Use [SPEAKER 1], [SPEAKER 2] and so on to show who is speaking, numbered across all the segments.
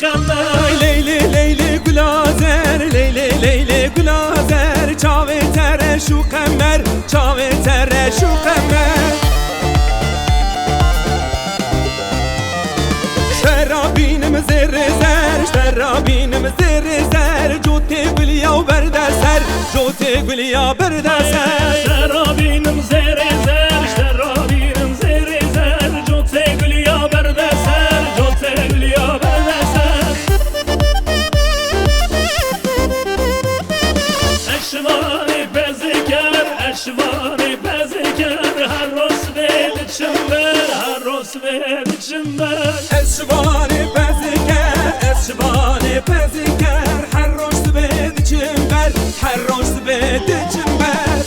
[SPEAKER 1] قمر
[SPEAKER 2] ليلي ليلي گلازر ليلي ليلي گلازر چاوی تره شو قمر چاوی تره شو قمر شرابینم زر زر شرابینم زر زر جوتی گلیا و برده سر جوتی گلیا برده سر
[SPEAKER 1] شرابینم زر زر شرابینم زر زر جوتی گلیا برده سر جوتی گلیا برده سر اشوانی بزگر اشوانی بزگر هر روز بید چنبر هر روز بید چنبر
[SPEAKER 2] اشوانی بزگر اشوانی بزگر هر روز بید چنبر هر روز بید چنبر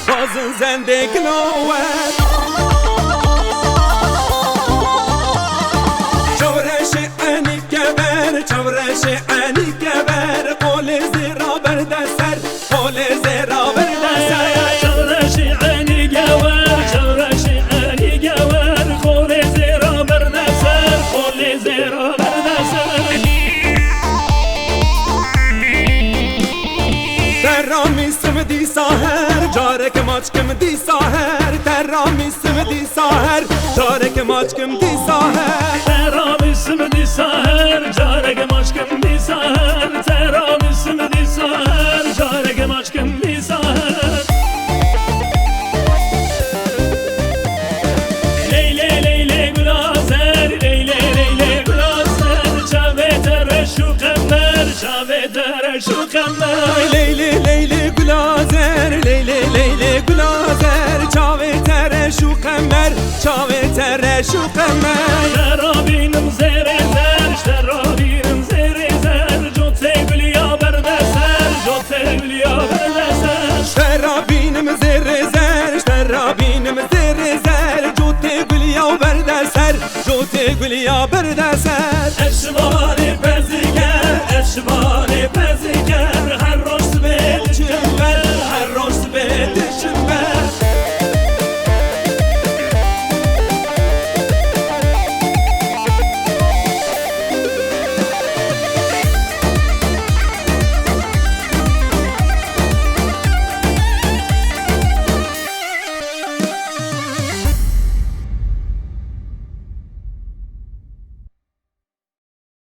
[SPEAKER 2] Bazın zende glower çavreşi ani geber çavreşi ani geber kole zira berde ser kole zira berde ser
[SPEAKER 1] çavreşi ani geber çavreşi ani geber kole zira berde ser kole zira berde ser
[SPEAKER 2] terrami simdi saher carek maçkım di saher terrami simdi saher carek maçkım di saher
[SPEAKER 1] terrami simdi saher carek maçkım di saher terrami simdi saher carek maçkım di saher leyle leyle gulazer leyle leyle gulazer çave tere şu kamer çave tere şu kamer
[SPEAKER 2] leyli leyli gulazer leyli leyli gulazer çave tere şu kamer çave tere şu kamer
[SPEAKER 1] şerabinim zere zer şerabinim zere zer jote gülya berde ser jote gülya berde ser
[SPEAKER 2] şerabinim zerre zer şerabinim zerre zer jote gülya berde ser jote gülya berde ser
[SPEAKER 1] eşvari